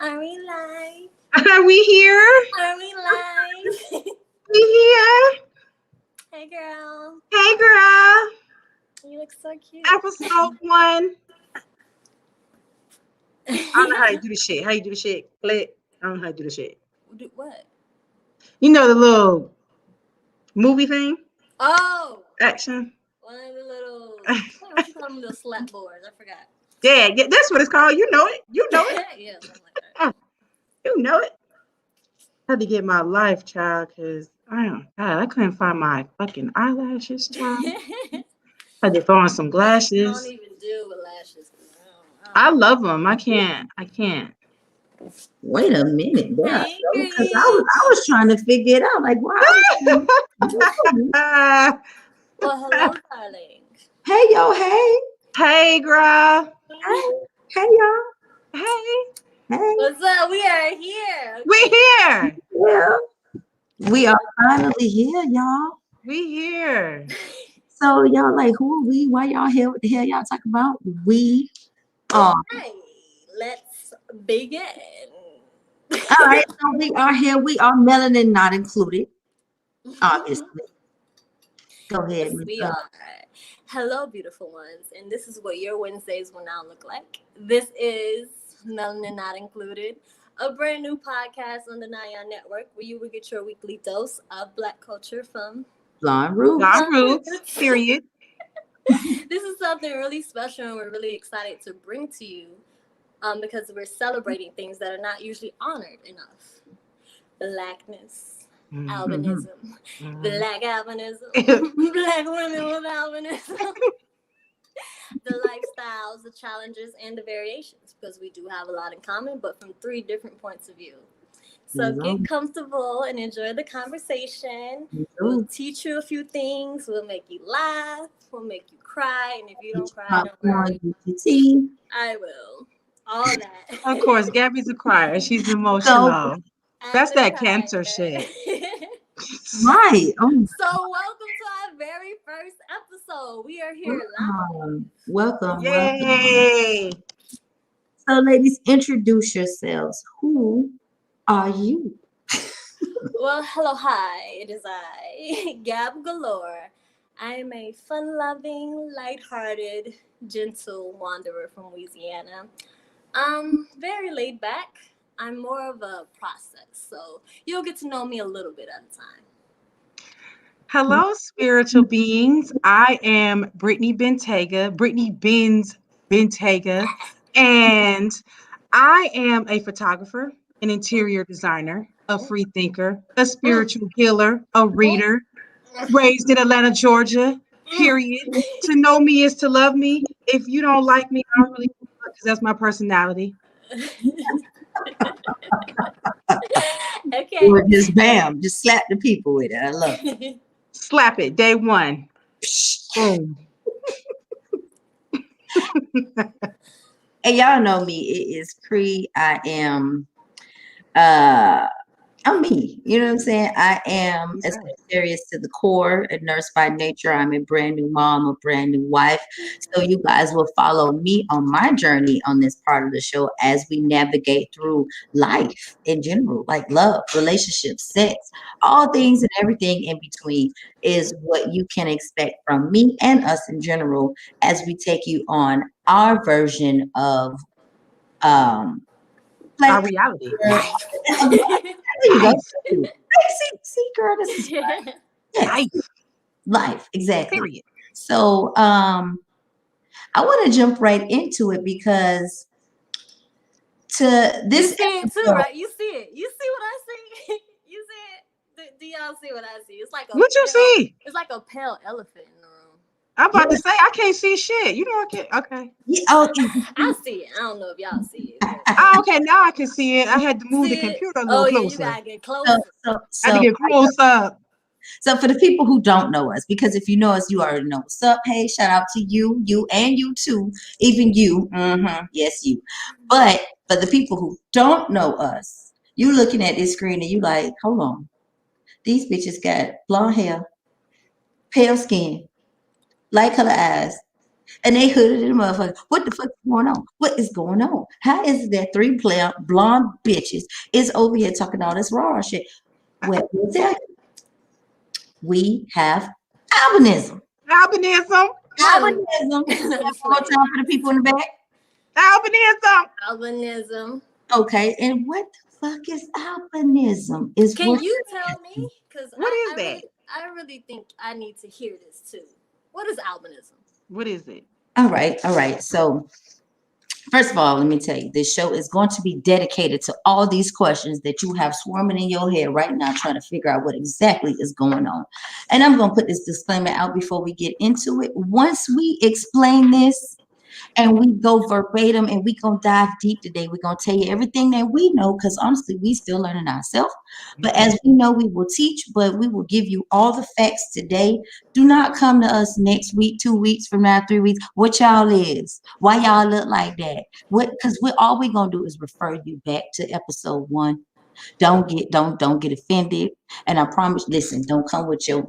Are we live? Are we here? Are we live? We here? Hey, girl. Hey, girl. You look so cute. Episode 1. I don't know how you do the shit. How you do the shit? Click. I don't know how you do the shit. What? You know the little movie thing? Oh. Action. One of the little, what you call them, little slap boards? I forgot. Yeah, that's what it's called. You know it. You know it. Yeah, something like that. You know it. I had to get my life, child, because I couldn't find my fucking eyelashes, child. I had to throw on some I don't glasses. even deal with lashes. I love them. I can't. Wait a minute, there. Hey, Because I was trying to figure it out. Like, why? Well, hello, darling. Hey, yo, hey. Hey, girl. Hey, y'all. Hey. Hey. What's up? We are here. Okay. We here. Yeah. We are finally here, y'all. We here. So, y'all, like, who are we? Why y'all here? What the hell y'all talking about? We are. Hey, let's begin. All right, so we are here. We are Melanin not included, obviously. Go ahead. Yes, we are. Hello, beautiful ones. And this is what your Wednesdays will now look like. This is Melanin Not Included, a brand new podcast on the Nyan Network where you will get your weekly dose of Black culture from Blonde Roots. Blonde Roots, period. This is something really special and we're really excited to bring to you because we're celebrating things that are not usually honored enough. Blackness. Albinism, Black albinism, Black women with albinism, the lifestyles, the challenges, and the variations, because we do have a lot in common, but from 3 different points of view. So get comfortable and enjoy the conversation. We'll teach you a few things. We'll make you laugh. We'll make you cry. And if you don't cry, don't worry. I will. All that. Of course, Gabby's a crier. She's emotional. That's that cancer shit. Right. So welcome to our very first episode. We are here live. Welcome. Yay. So, ladies, introduce yourselves. Who are you? Well, hello, hi. It is I, Gab Galore. I am a fun-loving, lighthearted, gentle wanderer from Louisiana. Very laid back. I'm more of a process, so you'll get to know me a little bit at a time. Hello, spiritual beings. I am Brittani Bentayga, and I am a photographer, an interior designer, a free thinker, a spiritual healer, a reader, raised in Atlanta, Georgia, period. To know me is to love me. If you don't like me, I don't really because that's my personality. Okay. Or just bam, just slap the people with it. I love it. Slap it, day one. Boom. And y'all know me. It is Cree. I am I'm me. You know what I'm saying? I am a Sagittarius to the core, a nurse by nature. I'm a brand new mom, a brand new wife. So you guys will follow me on my journey on this part of the show as we navigate through life in general, like love, relationships, sex, all things and everything in between is what you can expect from me and us in general as we take you on our version of our reality. There you go. See, girl, this is life, exactly. Period. So, I want to jump right into it because to this, you see it too, right? You see it. You see what I see. You see it. Do y'all see what I see? It's like what you see? It's like a pale elephant in the room. I'm about to say I can't see shit. You know I can't. Okay. Yeah, I see it. I don't know if y'all see it. Okay, now I can see it. I had to move the computer a little closer. You gotta get closer. So, I had to get close up. So for the people who don't know us, because if you know us, you already know what's up. Hey, shout out to you and you too, even you. Yes, you. But for the people who don't know us, you looking at this screen and you like, hold on, these bitches got blonde hair, pale skin, light color eyes, And they hooded them motherfucker. What the fuck is going on? What is going on? How is it that three blonde bitches is over here talking all this raw shit? Well, we'll tell you, we have albinism. Albinism. Albinism. One more time for the people in the back. Albinism. Albinism. Okay, and what the fuck is albinism? Can you tell me? Because what is that? I really think I need to hear this too. What is albinism? What is it? All right. So, first of all, let me tell you, this show is going to be dedicated to all these questions that you have swarming in your head right now, trying to figure out what exactly is going on. And I'm going to put this disclaimer out before we get into it. Once we explain this, and we go verbatim and we gonna dive deep today. We're gonna tell you everything that we know, because honestly, we still learning ourselves. But as we know, we will teach, but we will give you all the facts today. Do not come to us next week, 2 weeks from now, 3 weeks. What y'all is? Why y'all look like that? Because all we gonna do is refer you back to episode 1. Don't get offended. And I promise, listen, don't come with your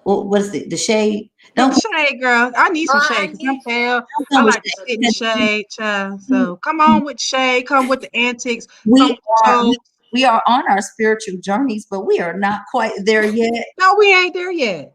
what is it? The shade? Don't shade, girl. I need some shade because I'm pale. I like to sit in the shade, child. So come on with shade. Come with the antics. We are on our spiritual journeys, but we are not quite there yet. No, we ain't there yet.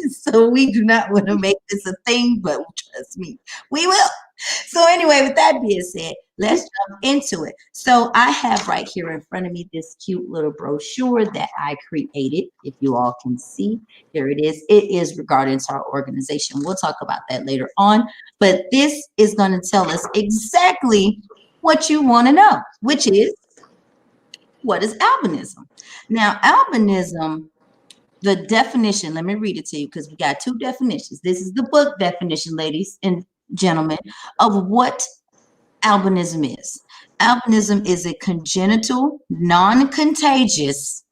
So we do not want to make this a thing, but trust me, we will. So anyway, with that being said, let's jump into it. So I have right here in front of me this cute little brochure that I created. If you all can see, here it is. It is regarding to our organization. We'll talk about that later on. But this is going to tell us exactly what you want to know, which is, what is albinism? Now, albinism, the definition, let me read it to you because we got 2 definitions. This is the book definition, ladies and gentlemen, of what albinism is. Albinism is a congenital, non-contagious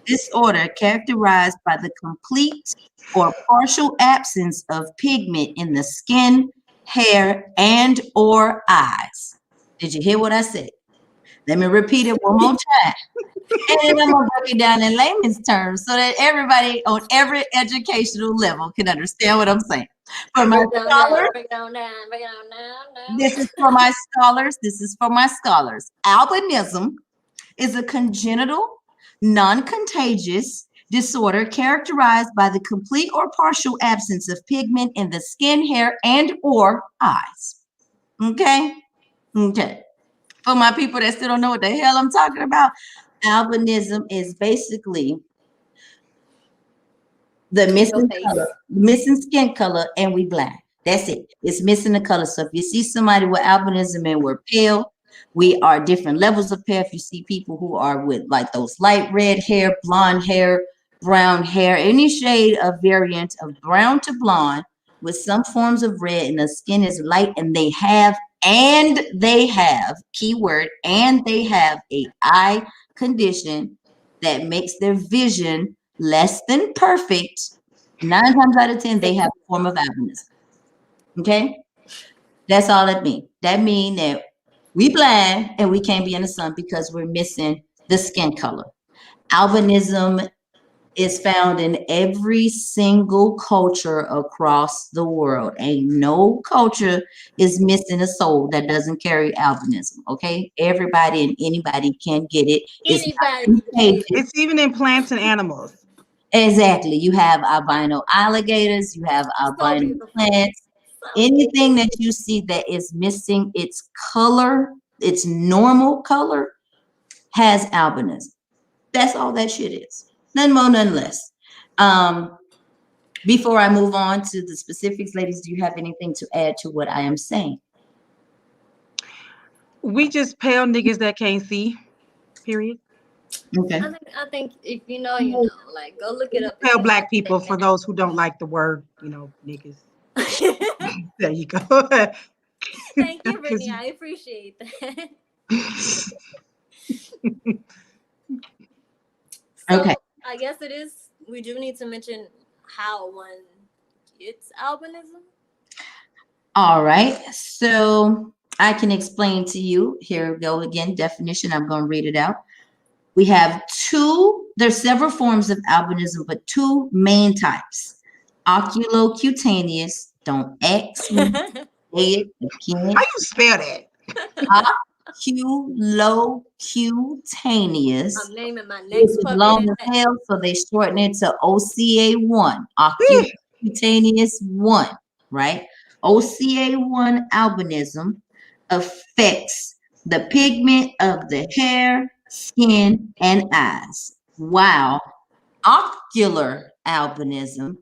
disorder characterized by the complete or partial absence of pigment in the skin, hair, and or eyes. Did you hear what I said? Let me repeat it one more time. And I'm going to break it down in layman's terms so that everybody on every educational level can understand what I'm saying. For my scholars, this is for my scholars. This is for my scholars. Albinism is a congenital, non-contagious disorder characterized by the complete or partial absence of pigment in the skin, hair, and or eyes. Okay? For my people that still don't know what the hell I'm talking about, albinism is basically the missing skin color, and we blind. That's it. It's missing the color. So if you see somebody with albinism and we're pale, we are different levels of pale. If you see people who are with like those light red hair, blonde hair, brown hair, any shade of variant of brown to blonde with some forms of red, and the skin is light, and they have keyword, and they have a eye condition that makes their vision less than perfect. 9 times out of 10, they have a form of albinism. Okay? That's all it means. That means that we blind and we can't be in the sun because we're missing the skin color. Albinism is found in every single culture across the world. Ain't no culture is missing a soul that doesn't carry albinism. Okay, everybody and anybody can get it. It's even in plants and animals. Exactly. You have albino alligators. You have albino plants. Anything that you see that is missing its color, its normal color, has albinism. That's all that shit is. None more, none less. Before I move on to the specifics, ladies, do you have anything to add to what I am saying? We just pale niggas that can't see. Period. Okay. I think if you know, you know. Like, go look it up. Pale black people, for those who don't like the word, niggas. There you go. Thank you, Brittany. I appreciate that. So, okay. I guess it is. We do need to mention how one gets albinism. All right. So I can explain to you. Here we go again. Definition. I'm going to read it out. We have there's several forms of albinism, but 2 main types. oculocutaneous. Don't X me. Say it again. How you spell that? Oculocutaneous. I'm naming my It's next puppy long that. as hell, so they shorten it to OCA1. Eh, Oculocutaneous 1, right? OCA1 albinism affects the pigment of the hair, skin, and eyes. While ocular albinism,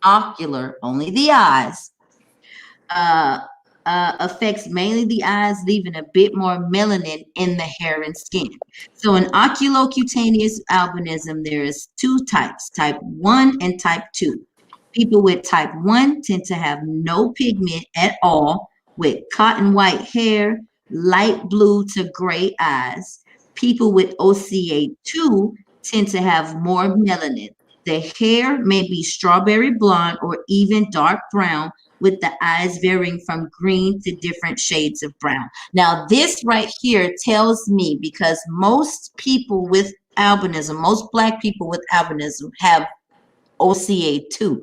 ocular, only the eyes, uh, affects mainly the eyes, leaving a bit more melanin in the hair and skin. So in oculocutaneous albinism, there is two types, type 1 and type 2. People with type 1 tend to have no pigment at all, with cotton white hair, light blue to gray eyes. People with OCA2 tend to have more melanin. The hair may be strawberry blonde or even dark brown, with the eyes varying from green to different shades of brown. Now, this right here tells me, because most people with albinism, most Black people with albinism have OCA2. Okay.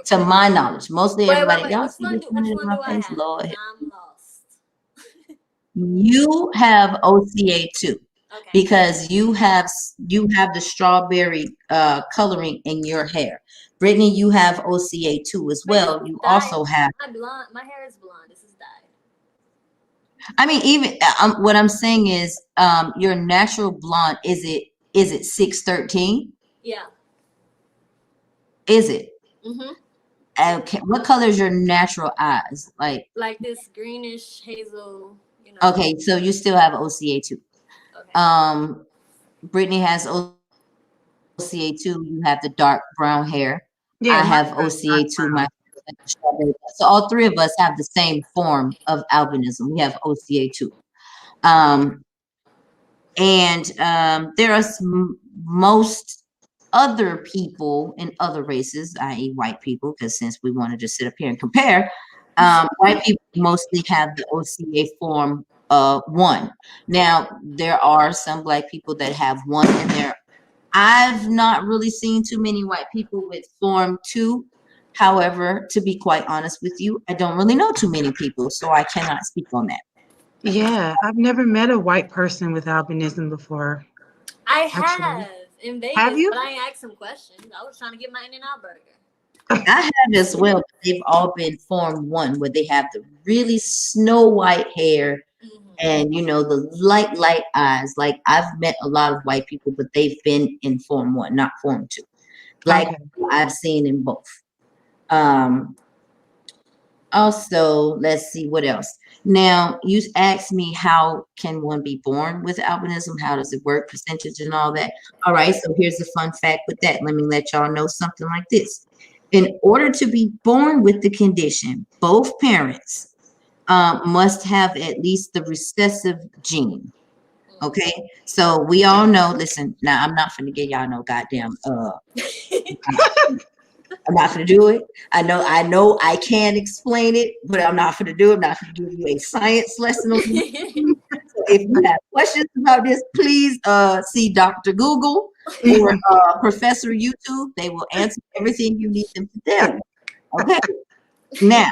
To my knowledge, mostly everybody. Wait. Y'all Which see one this do one in my I face, have? Lord. Now I'm lost. You have OCA2 Okay. because you have the strawberry coloring in your hair. Brittany, you have OCA2 as But this well. is You dyed. also have. My hair is blonde. This is dyed. I mean, even what I'm saying is, your natural blonde, is it 613? Yeah. Is it? Mhm. Okay. What color is your natural eyes? Like this greenish hazel. okay, so you still have OCA2. Okay. Brittany has OCA2. You have the dark brown hair. yeah, I my have dark OCA2. brown. So all three of us have the same form of albinism. We have OCA2. And there are most other people in other races, i.e., white people, because since we want to just sit up here and compare, white people mostly have the OCA form 1. Now, there are some Black people that have 1 in there. I've not really seen too many white people with form 2. However, to be quite honest with you, I don't really know too many people, so I cannot speak on that. Yeah, I've never met a white person with albinism before. I Actually, have in have Vegas, you? but I ain't asked some questions. I was trying to get my In-N-Out burger. I have as well, but they've all been form 1, where they have the really snow white hair and the light eyes. Like, I've met a lot of white people, but they've been in form 1, not form 2. Black Okay. people I've seen in both. Also, let's see what else. Now, you asked me, how can one be born with albinism? How does it work, percentage and all that? All right, so here's a fun fact with that. Let me let y'all know something like this. In order to be born with the condition, both parents must have at least the recessive gene. Okay, so we all know. Listen, now I'm not finna get y'all no goddamn. I'm not going to do it. I know I can explain it, but I'm not going to do it. I'm not going to give you a science lesson on this. So if you have questions about this, please see Dr. Google or Professor YouTube. They will answer everything you need them to tell you. Okay. Now,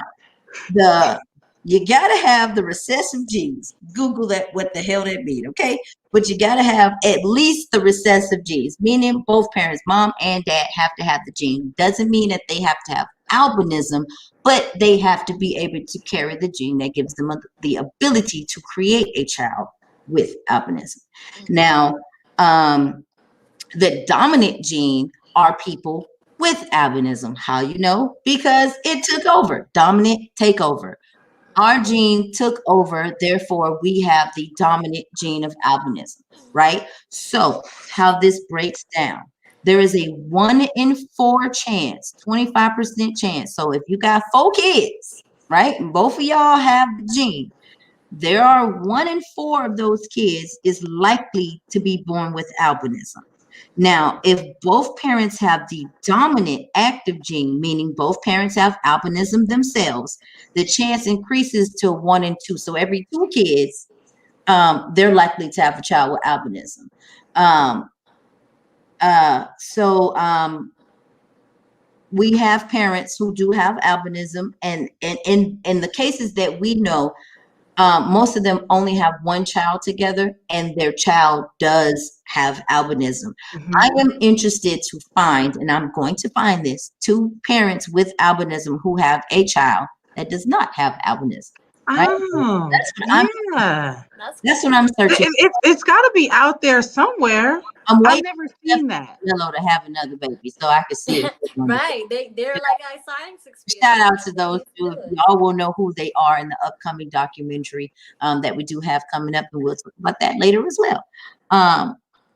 you gotta have the recessive genes. Google that, what the hell that mean, okay? But you gotta have at least the recessive genes, meaning both parents, mom and dad, have to have the gene. Doesn't mean that they have to have albinism, but they have to be able to carry the gene that gives them the ability to create a child with albinism. Now, the dominant gene are people with albinism. How you know? Because it took over. Dominant takeover. Our gene took over, therefore we have the dominant gene of albinism, right? So how this breaks down, there is a 1 in 4 chance, 25% chance. So if you got 4 kids, right, and both of y'all have the gene, there are 1 in 4 of those kids is likely to be born with albinism. Now, if both parents have the dominant active gene, meaning both parents have albinism themselves, the chance increases to 1 in 2. So every 2 kids, they're likely to have a child with albinism. we have parents who do have albinism, and in the cases that we know, most of them only have one child together, and their child does have albinism. I am interested to find, and I'm going to find this, 2 parents with albinism who have a child that does not have albinism. Right? Oh, yeah. That's what I'm searching. It's got to be out there somewhere. I'm I've waiting never seen that. to have another baby so I can see it. Right. They're like a science experiment. Shout out to those two. Y'all will know who they are in the upcoming documentary that we do have coming up, and we'll talk about that later as well.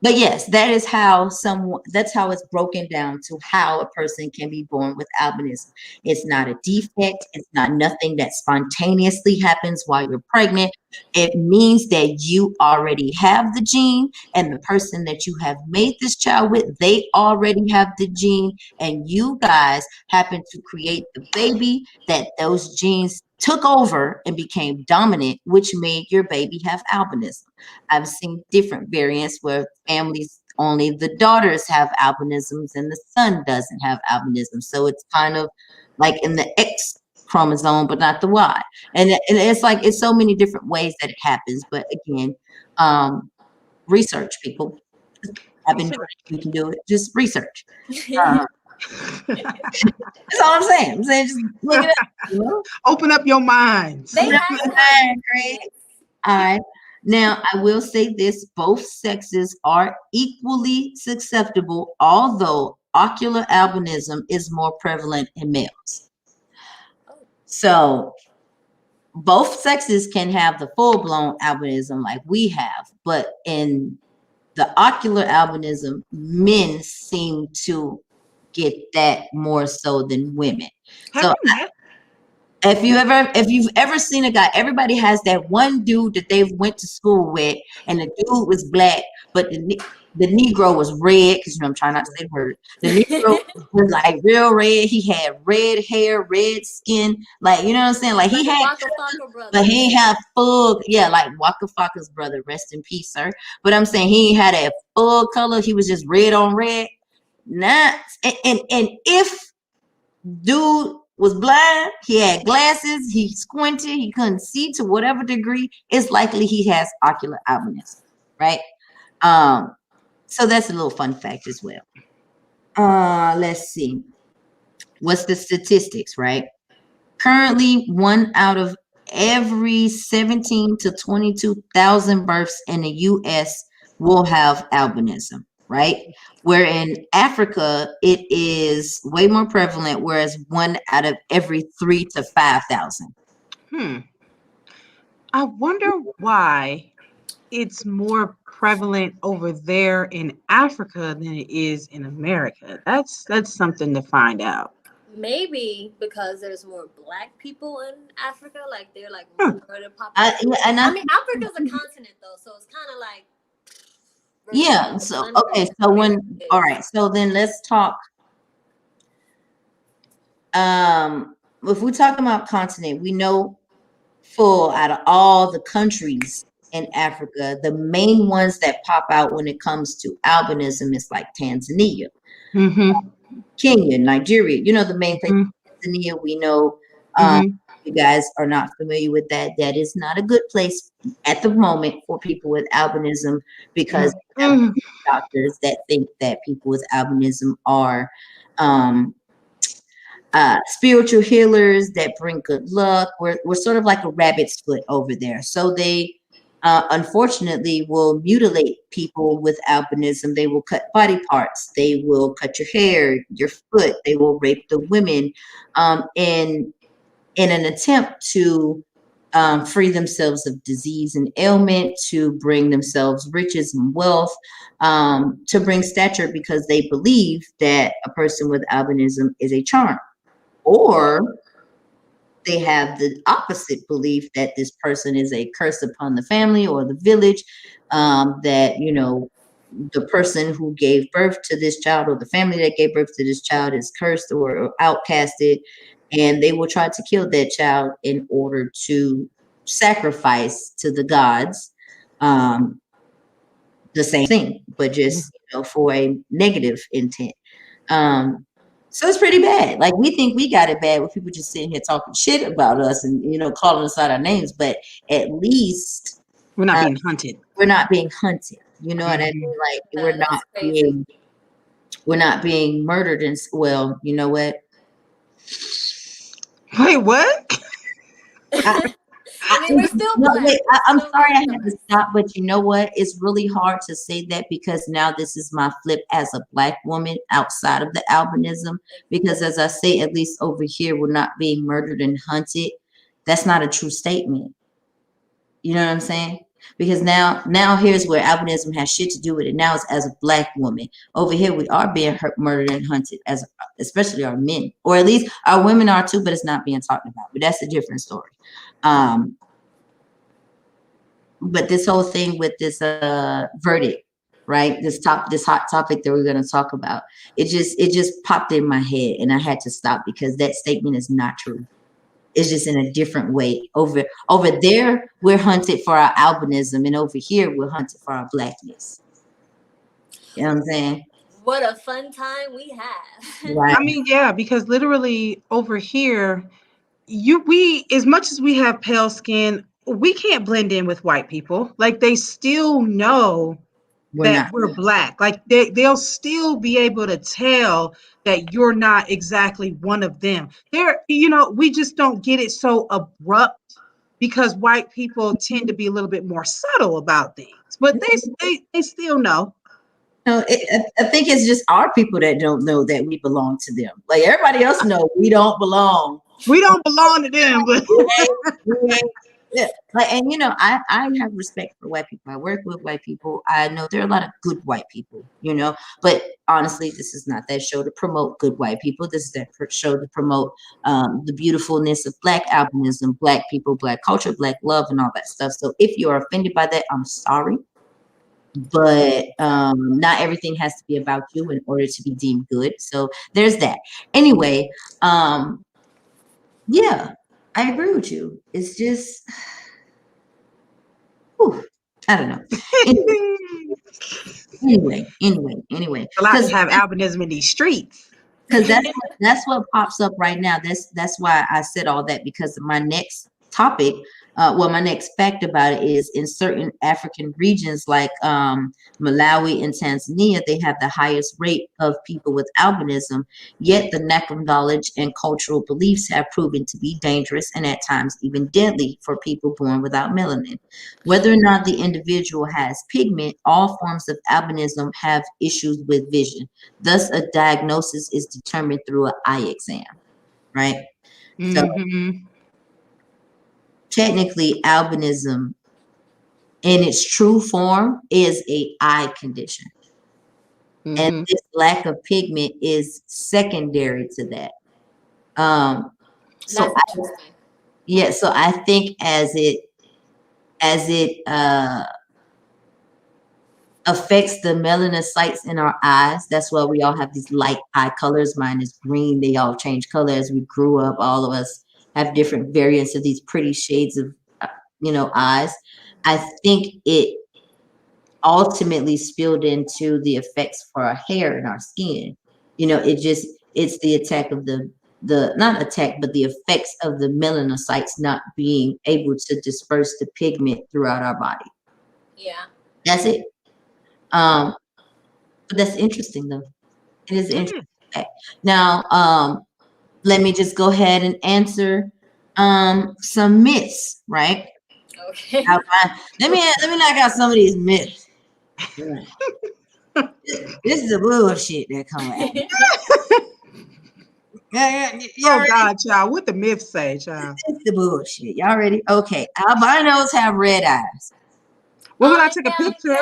But yes, that's how it's broken down to how a person can be born with albinism. It's not a defect. It's not nothing that spontaneously happens while you're pregnant. It means that you already have the gene, and the person that you have made this child with, they already have the gene, and you guys happen to create the baby that those genes took over and became dominant, which made your baby have albinism. I've seen different variants where families, only the daughters have albinisms and the son doesn't have albinism. So it's kind of like in the X chromosome, but not the Y. And it's like, it's so many different ways that it happens. But again, research, people. I've been doing it. You can do it. Just research. That's all I'm saying. I'm saying just look it up. You know? Open up your minds. All right. Now, I will say this. Both sexes are equally susceptible, although ocular albinism is more prevalent in males. So both sexes can have the full-blown albinism like we have, but in the ocular albinism, men seem to get that more so than women. So if you've ever seen a guy, everybody has that one dude that they've went to school with, and the dude was black, but the Negro was red, because I'm trying not to say the word. The Negro was like real red. He had red hair, red skin, like, you know what I'm saying? Like he had, but he ain't have full, like Waka Flocka's brother, rest in peace, sir. But I'm saying he ain't had a full color. He was just red on red. And if dude was blind, he had glasses, he squinted, he couldn't see to whatever degree, it's likely he has ocular albinism, right? So that's a little fun fact as well. Let's see. What's the statistics, right? Currently, 1 out of every 17 to 22,000 births in the U.S. will have albinism, right? Where in Africa, it is way more prevalent, whereas 1 out of every 3 to 5,000. I wonder why it's more prevalent over there in Africa than it is in America. That's something to find out. Maybe because there's more black people in Africa, like they're like minority population. I mean, Africa's a continent though, so it's kind of like. Yeah. So okay. So all right. So then let's talk. If we're talking about continent, we know full out of all the countries in Africa, the main ones that pop out when it comes to albinism is like Tanzania, Kenya, Nigeria. You know, the main place. Tanzania, we know. You guys are not familiar with that. That is not a good place at the moment for people with albinism, because doctors that think that people with albinism are spiritual healers that bring good luck. We're sort of like a rabbit's foot over there. So they unfortunately will mutilate people with albinism. They will cut body parts. They will cut your hair, your foot. They will rape the women in an attempt to free themselves of disease and ailment, to bring themselves riches and wealth, to bring stature, because they believe that a person with albinism is a charm. Or they have the opposite belief that this person is a curse upon the family or the village, that, you know, the person who gave birth to this child or the family that gave birth to this child is cursed or outcasted, and they will try to kill that child in order to sacrifice to the gods the same thing, but just, you know, for a negative intent. So it's pretty bad. Like, we think we got it bad with people just sitting here talking shit about us and, you know, calling us out our names. But at least We're not being hunted. we're not being hunted. You know what I mean? Like, we're not being murdered. And well, you know what? Wait, what? I mean, we're still No, black. wait, I'm Still sorry I black. had to stop, but you know what? It's really hard to say that because now this is my flip as a Black woman outside of the albinism. Because as I say, at least over here, we're not being murdered and hunted. That's not a true statement. You know what I'm saying? Because now here's where albinism has shit to do with it. Now it's as a Black woman. Over here, we are being murdered and hunted, especially our men, or at least our women are too, but it's not being talked about. But that's a different story. But this whole thing with this verdict, right? This hot topic that we're going to talk about, it just popped in my head, and I had to stop because that statement is not true. It's just in a different way. Over there, we're hunted for our albinism, and over here, we're hunted for our Blackness. You know what I'm saying? What a fun time we have. Right. I mean, yeah, because literally over here, we as much as we have pale skin, we can't blend in with white people. Like, they still know that we're Black. Like, they'll still be able to tell that you're not exactly one of them. We just don't get it so abrupt because white people tend to be a little bit more subtle about things. But they still know. No, I think it's just our people that don't know that we belong to them. Like, everybody else know we don't belong. We don't belong to them, but yeah. Like, and you know, I have respect for white people. I work with white people. I know there are a lot of good white people, you know, but honestly, this is not that show to promote good white people. This is that show to promote the beautifulness of Black albinism, Black people, Black culture, Black love, and all that stuff. So if you are offended by that, I'm sorry. But not everything has to be about you in order to be deemed good. So there's that. Anyway, yeah, I agree with you. It's just, I don't know. Anyway. a lot to have albinism in these streets. Because that's what pops up right now. That's why I said all that, because my next topic, my next fact about it is in certain African regions like Malawi and Tanzania, they have the highest rate of people with albinism, yet the lack of knowledge and cultural beliefs have proven to be dangerous and at times even deadly for people born without melanin. Whether or not the individual has pigment, all forms of albinism have issues with vision. Thus, a diagnosis is determined through an eye exam, right? So technically, albinism in its true form is a eye condition. And this lack of pigment is secondary to that. So I think as it affects the melanocytes in our eyes, that's why we all have these light eye colors. Mine is green. They all change color as we grew up. All of us have different variants of these pretty shades of, eyes. I think it ultimately spilled into the effects for our hair and our skin. It's the attack of not attack, but the effects of the melanocytes not being able to disperse the pigment throughout our body. Yeah. That's it. But that's interesting though. It is interesting. Now, let me just go ahead and answer some myths, right? Okay. Let me knock out some of these myths. This is the bullshit that come out. Oh God, child. What the myths say, child? It's the bullshit. Y'all ready? Okay. Albinos have red eyes. Well, when I take a picture,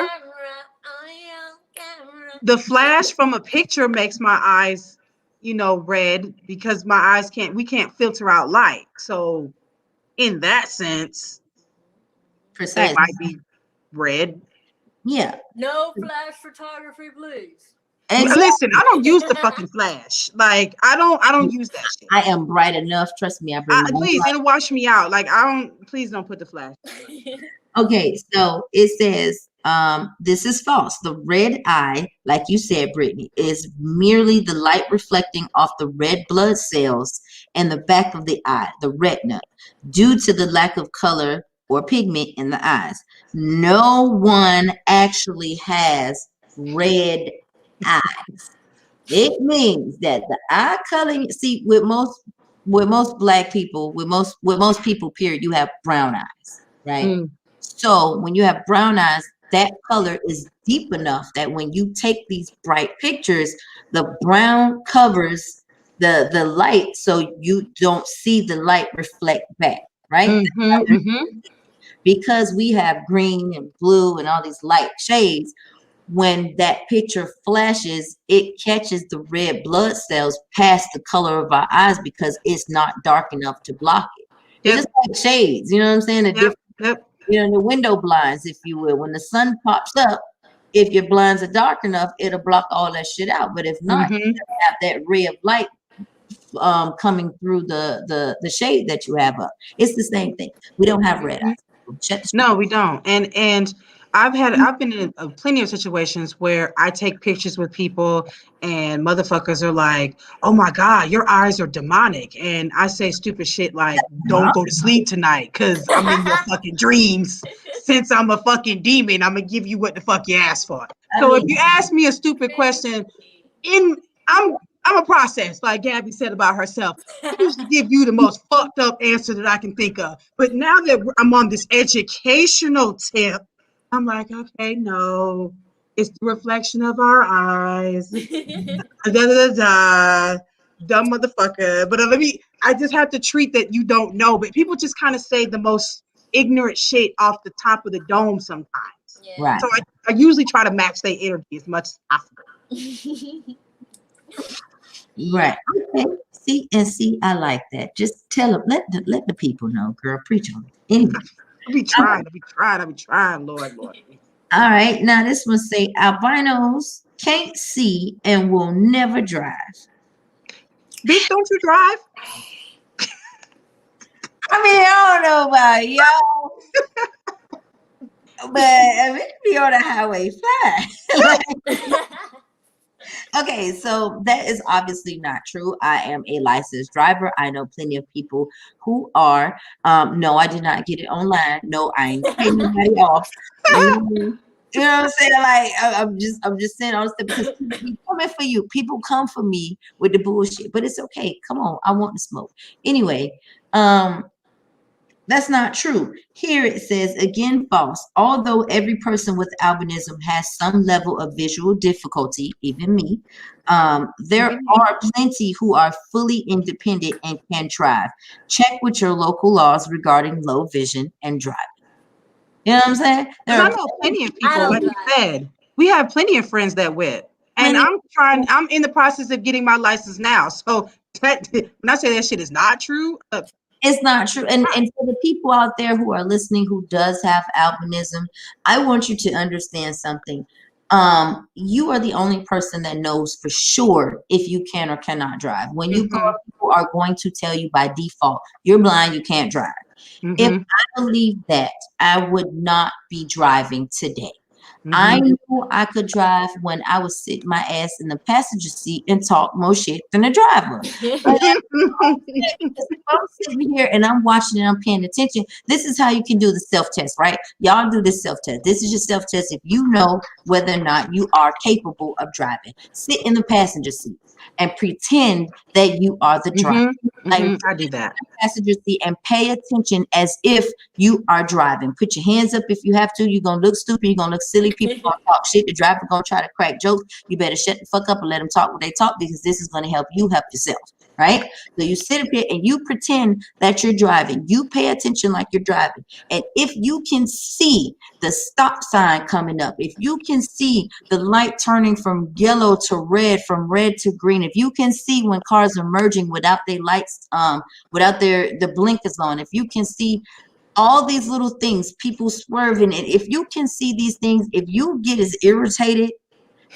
the flash from a picture makes my eyes, red, because we can't filter out light. So in that sense, Precisely. they might be red. Yeah. No flash photography, please. Exactly. Listen, I don't use the fucking flash. Like, I don't use that shit. I am bright enough. Trust me. Please, it'll wash me out. Like, please don't put the flash. Okay, so it says This is false. The red eye, like you said, Brittany, is merely the light reflecting off the red blood cells in the back of the eye, the retina, due to the lack of color or pigment in the eyes. No one actually has red eyes. It means that the eye color, see, with most black people, with most people, period, you have brown eyes, right? So when you have brown eyes, that color is deep enough that when you take these bright pictures, the brown covers the light, so you don't see the light reflect back, right? Because we have green and blue and all these light shades, when that picture flashes, it catches the red blood cells past the color of our eyes because it's not dark enough to block it. It's just like shades, you know what I'm saying? You know, the window blinds, if you will. When the sun pops up, if your blinds are dark enough, it'll block all that shit out. But if not, you have that ray of light coming through the shade that you have up. It's the same thing. We don't have red eyes. No, we don't. And I've been in plenty of situations where I take pictures with people and motherfuckers are like, "Oh my God, your eyes are demonic." And I say stupid shit like, "Don't go to sleep tonight because I'm in your fucking dreams. Since I'm a fucking demon, I'm gonna give you what the fuck you asked for." So if you ask me a stupid question, I'm a process, like Gabby said about herself. I usually give you the most fucked up answer that I can think of. But now that I'm on this educational tip, I'm like, okay, no, it's the reflection of our eyes. Dumb motherfucker. But I just have to treat that you don't know. But people just kind of say the most ignorant shit off the top of the dome sometimes. Right. So I usually try to match their energy as much as possible. Right. Okay. See, I like that. Just tell them, let the people know, girl. Preach on it. Anyway. I'll be trying, Lord. All right. Now this one say albinos can't see and will never drive. Bitch, don't you drive? I mean, I don't know about y'all, but I mean, be on the highway fine. Okay, so that is obviously not true. I am a licensed driver. I know plenty of people who are. No, I did not get it online. No, I ain't paying anybody off. You know what I'm saying? Like I'm just saying all this stuff because people be coming for you. People come for me with the bullshit, but it's okay. Come on, I want the smoke. Anyway, that's not true. Here it says, again, false. Although every person with albinism has some level of visual difficulty, even me, there are plenty who are fully independent and can drive. Check with your local laws regarding low vision and driving. You know what I'm saying? I know plenty of people, like you said. We have plenty of friends that whip. And I'm in the process of getting my license now. So when I say that shit is not true, it's not true. And for the people out there who are listening who does have albinism, I want you to understand something. You are the only person that knows for sure if you can or cannot drive. When you go, people are going to tell you by default, you're blind, you can't drive. If I believed that, I would not be driving today. I knew I could drive when I was sitting my ass in the passenger seat and talk more shit than the driver. If I'm sitting here and I'm watching and I'm paying attention, this is how you can do the self-test, right? Y'all do this self-test. This is your self-test if you know whether or not you are capable of driving. Sit in the passenger seat and pretend that you are the driver. I do that. Passenger seat and pay attention as if you are driving. Put your hands up if you have to. You're gonna look stupid. You're gonna look silly. People gonna talk shit. The driver gonna try to crack jokes. You better shut the fuck up and let them talk what they talk because this is gonna help you help yourself. Right? So you sit up here and you pretend that you're driving. You pay attention like you're driving. And if you can see the stop sign coming up, if you can see the light turning from yellow to red, from red to green, if you can see when cars are merging without their lights, without the blinkers on, if you can see all these little things, people swerving, and if you can see these things, if you get as irritated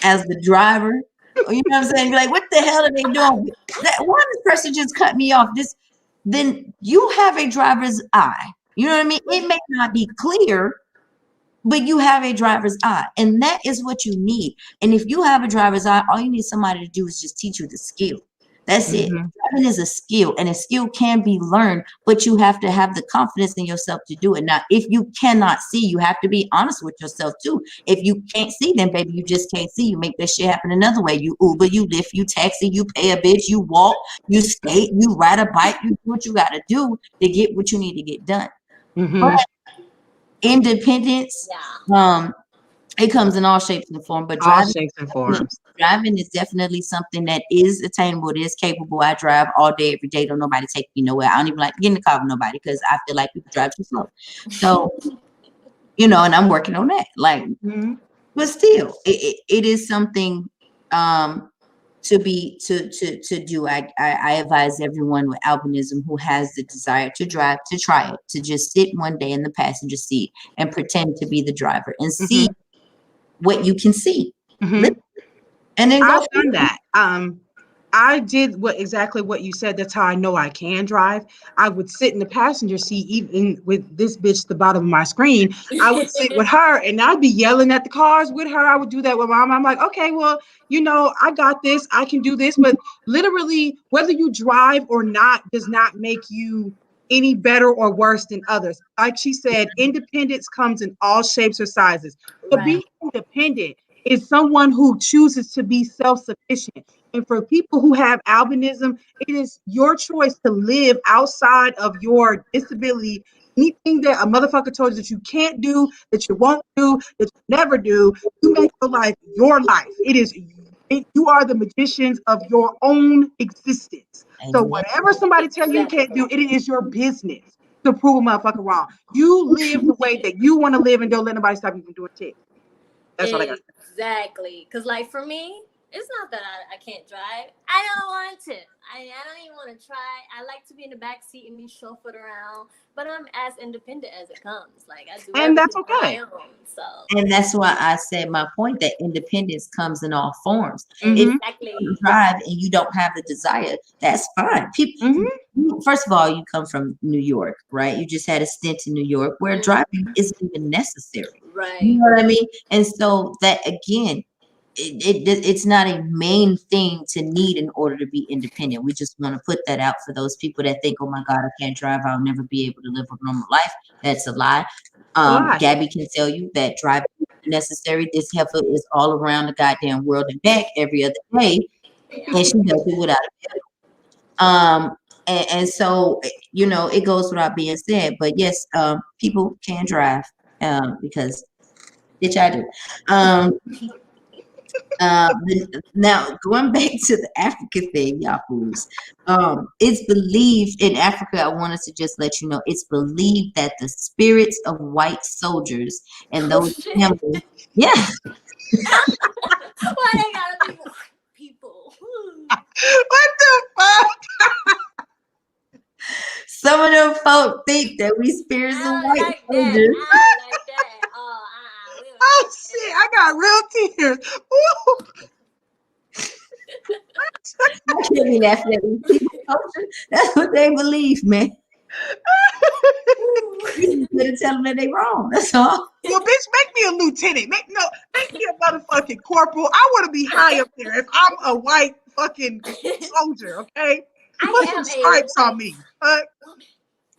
as the driver, you know what I'm saying? You're like, what the hell are they doing? That one person just cut me off. Then you have a driver's eye. You know what I mean? It may not be clear, but you have a driver's eye, and that is what you need. And if you have a driver's eye, all you need somebody to do is just teach you the skill. That's it. Driving is a skill, and a skill can be learned, but you have to have the confidence in yourself to do it. Now, if you cannot see, you have to be honest with yourself too. If you can't see, then baby, you just can't see. You make that shit happen another way. You Uber, you Lyft, you taxi, you pay a bitch, you walk, you skate, you ride a bike, you do what you got to do to get what you need to get done. But independence, it comes in all shapes and forms, but driving is definitely something that is attainable. It is capable. I drive all day, every day. Don't nobody take me nowhere. I don't even like to get in the car with nobody because I feel like people drive too slow. So, and I'm working on that. Like, but still, it is something to do. I advise everyone with albinism who has the desire to drive to try it, to just sit one day in the passenger seat and pretend to be the driver and see what you can see. And then I've done that. I did exactly what you said. That's how I know I can drive. I would sit in the passenger seat, even with this bitch at the bottom of my screen. I would sit with her and I'd be yelling at the cars with her. I would do that with mom. I'm like, okay, well, I got this. I can do this. But literally, whether you drive or not does not make you any better or worse than others. Like she said, independence comes in all shapes or sizes. To be independent is someone who chooses to be self-sufficient. And for people who have albinism, it is your choice to live outside of your disability. Anything that a motherfucker told you that you can't do, that you won't do, that you never do, you make your life your life. You are the magicians of your own existence. So whatever somebody tells you can't do, it is your business to prove a motherfucker wrong. You live the way that you want to live and don't let nobody stop you from doing shit. That's what I got. Exactly. Because, like, for me, it's not that I can't drive. I don't want to. I don't even want to try. I like to be in the back seat and be chauffeured around, but I'm as independent as it comes. Like, I do, and that's okay. On my own, so. And that's why I said my point that independence comes in all forms. Exactly. If you drive and you don't have the desire, that's fine. People, first of all, you come from New York, right? You just had a stint in New York where driving isn't even necessary. Right. You know what I mean? And so that again, it's not a main thing to need in order to be independent. We just want to put that out for those people that think, oh my God, I can't drive. I'll never be able to live a normal life. That's a lie. Gabby can tell you that driving is necessary. This heifer is all around the goddamn world and back every other day. And she does it without a pedal. And so, it goes without being said. But yes, people can drive because bitch, I do. Now going back to the Africa thing, y'all fools, it's believed in Africa. I wanted to just let you know it's believed that the spirits of white soldiers and those families, Why they gotta be people? What the fuck? Some of them folk think that we spirits of white soldiers. Oh shit! I got real tears. I can't be laughing at these people culture. That's what they believe, man. You better tell them that they wrong. That's all. Well, bitch, make me a lieutenant. Make me a motherfucking corporal. I want to be high up there if I'm a white fucking soldier. Okay, put some stripes on me.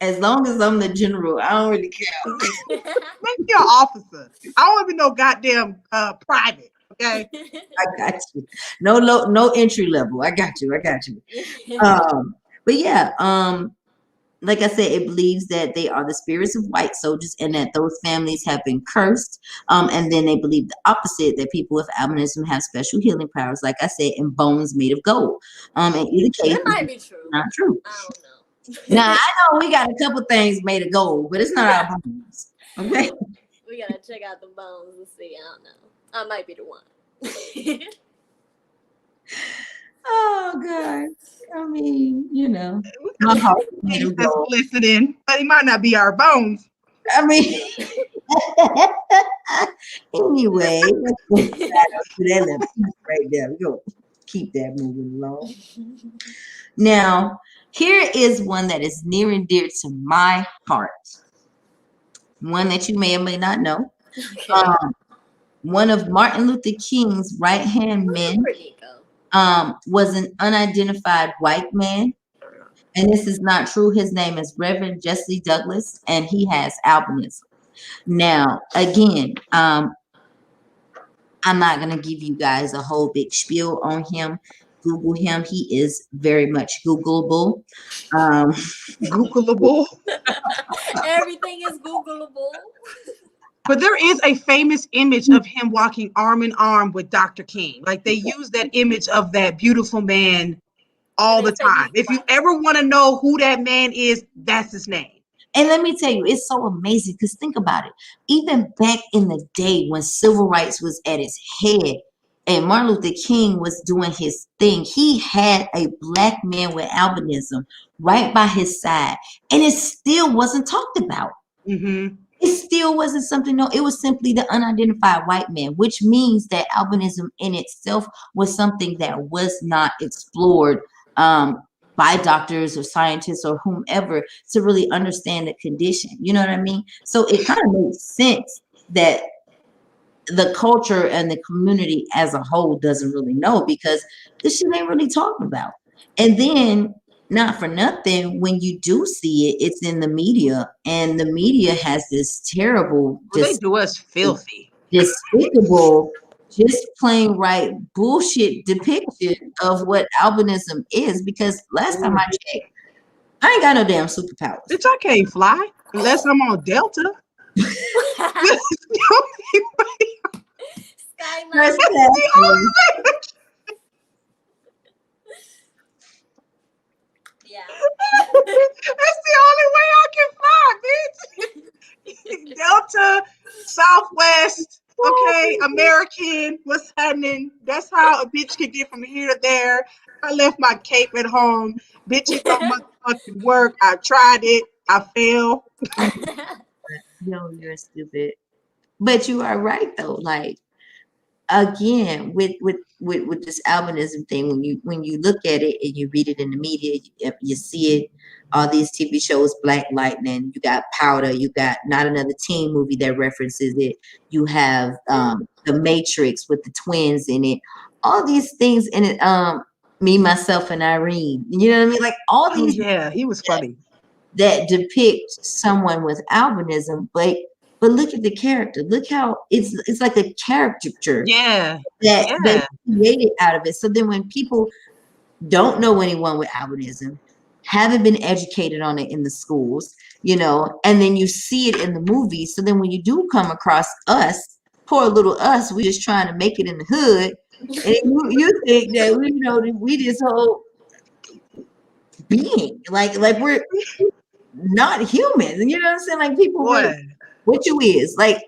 As long as I'm the general, I don't really care. Make me an officer. I don't even know goddamn private. Okay. I got you. No entry level. I got you. But yeah, like I said, it believes that they are the spirits of white soldiers and that those families have been cursed. And then they believe the opposite, that people with albinism have special healing powers, like I said, and bones made of gold. In either case, that might be true. Not true. I don't know. Now, I know we got a couple things made of gold, but it's not our bones. Okay. We gotta check out the bones and see. I don't know. I might be the one. Oh God. I mean, my heart made of gold. Listening, but it might not be our bones. I mean, anyway, let's go that right there. We're gonna keep that moving along. Now, here is one that is near and dear to my heart. One that you may or may not know. Okay. One of Martin Luther King's right-hand men Where did he go? was an unidentified white man. And this is not true. His name is Reverend Jesse Douglas, and he has albinism. Now, again, I'm not going to give you guys a whole big spiel on him. Google him. He is very much Googleable. Googleable. Everything is Googleable. But there is a famous image of him walking arm in arm with Dr. King. Like they use that image of that beautiful man all the time. If you ever want to know who that man is, that's his name. And let me tell you, it's so amazing because think about it. Even back in the day when civil rights was at its head and Martin Luther King was doing his thing, he had a black man with albinism right by his side. And it still wasn't talked about. Mm-hmm. It still wasn't something, no, it was simply the unidentified white man, which means that albinism in itself was something that was not explored by doctors or scientists or whomever to really understand the condition. You know what I mean? So it kind of makes sense that the culture and the community as a whole doesn't really know because this shit ain't really talked about. And then, not for nothing, when you do see it, it's in the media, and the media has this terrible, they do us filthy, despicable, just plain right bullshit depiction of what albinism is. Because last time I checked, I ain't got no damn superpowers. Bitch, I can't fly unless I'm on Delta. Yeah. That's the only way I can fly, bitch. Delta, Southwest, okay, American, what's happening? That's how a bitch can get from here to there. I left my cape at home. Bitches don't motherfucking work. I tried it. I failed. No, you're stupid. But you are right though. Like again, with this albinism thing, when you look at it and you read it in the media, you see it. All these TV shows, Black Lightning, you got Powder, you got Not Another Teen movie that references it. You have The Matrix with the twins in it. All these things in it. Me, Myself, and Irene. You know what I mean? Like all these. Yeah, he was funny. That depict someone with albinism, but look at the character. Look how it's like a caricature. Yeah. That they created out of it. So then when people don't know anyone with albinism, haven't been educated on it in the schools, you know, and then you see it in the movies. So then when you do come across us, poor little us, we just trying to make it in the hood, and you think that we this whole being like we're not human. You know what I'm saying? Like people really, what you is like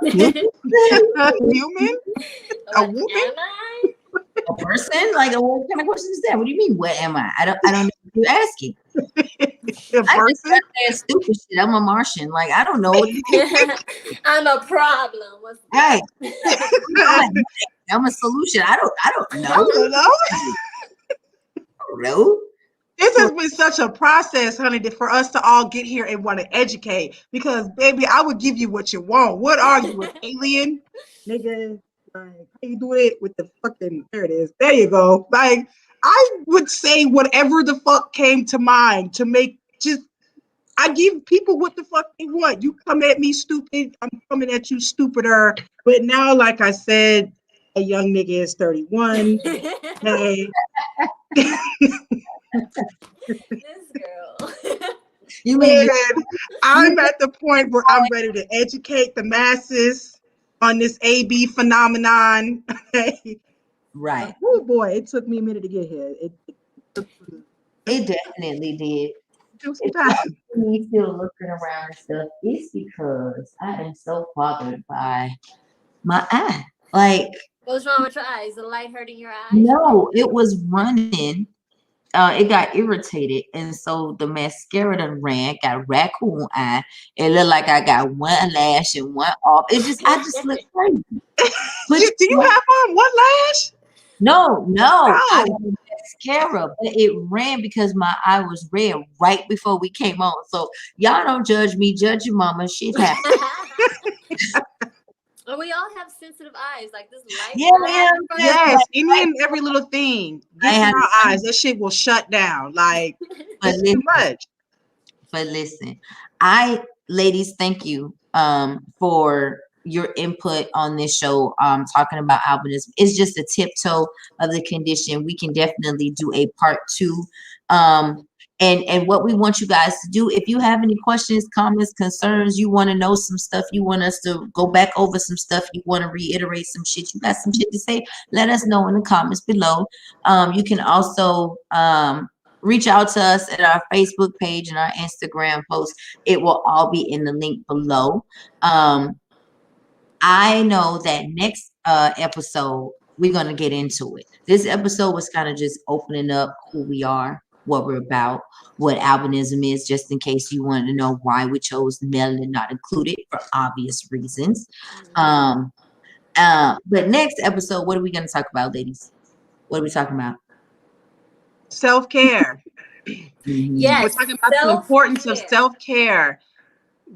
human? Human? A woman? A person? Like what kind of question is that? What do you mean? What am I? I don't know what you're asking. I just got that stupid shit. I'm a Martian. Like I don't know. I'm a problem. Hey, I'm a solution. I don't know. I don't know. This has been such a process, honey, for us to all get here and want to educate. Because, baby, I would give you what you want. What are you, an alien? Nigga, like, how you do it with the fucking, there it is. There you go. Like, I would say whatever the fuck came to mind to make I give people what the fuck they want. You come at me stupid, I'm coming at you stupider. But now, like I said, a young nigga is 31. Hey. This girl. You mean I'm at the point where I'm ready to educate the masses on this AB phenomenon. Right. Oh boy, it took me a minute to get here. It definitely did. Me still looking around and stuff. It's because I am so bothered by my eye. Like, what's wrong with your eye? Is the light hurting your eye? No, it was running. It got irritated, and so the mascara done ran. Got raccoon eye. It looked like I got one lash and one off. I just look crazy. Do you have on one lash? No. I got mascara, but it ran because my eye was red right before we came on. So y'all don't judge me, judge your mama. Shit happens. And we all have sensitive eyes, like this light. Yeah, Yes, any and every little thing gets in our eyes. That shit will shut down. Like, it's too much. But listen, ladies, thank you for your input on this show, talking about albinism. It's just a tiptoe of the condition. We can definitely do a part 2. And what we want you guys to do, if you have any questions, comments, concerns, you want to know some stuff, you want us to go back over some stuff, you want to reiterate some shit, you got some shit to say, let us know in the comments below. You can also reach out to us at our Facebook page and our Instagram post. It will all be in the link below. I know that next episode, we're going to get into it. This episode was kind of just opening up who we are, what we're about, what albinism is, just in case you wanted to know why we chose Melanin not included for obvious reasons. But next episode, what are we going to talk about, ladies? What are we talking about? Self-care. Yes. We're talking about the importance of self-care.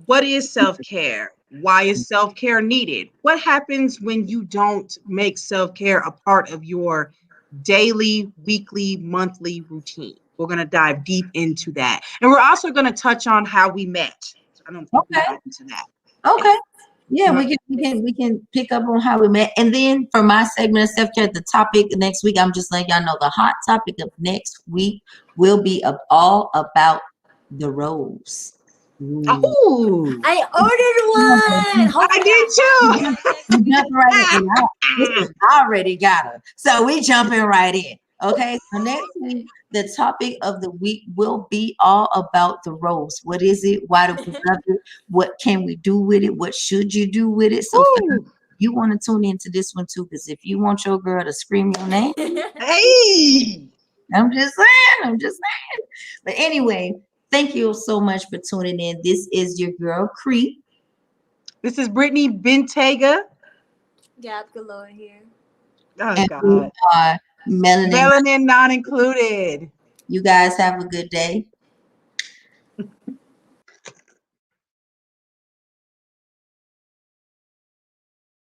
What is self-care? Why is self-care needed? What happens when you don't make self-care a part of your daily, weekly, monthly routine? We're going to dive deep into that. And we're also going to touch on how we met. I don't think we got into that. Okay. Yeah, we can pick up on how we met. And then for my segment of self-care, the topic next week, I'm just letting y'all know the hot topic of next week will be all about the rose. Oh, I ordered one. I did too. Jumping right in. I already got her. So we jumping right in. Okay. So next week, the topic of the week will be all about the rose. What is it? Why do we love it? What can we do with it? What should you do with it? So you want to tune into this one too, because if you want your girl to scream your name, hey, I'm just saying. But anyway, thank you so much for tuning in. This is your girl, Cree. This is Brittani Bentayga. Gab Galore here. Oh, and God. We are Melanin not included. You guys have a good day.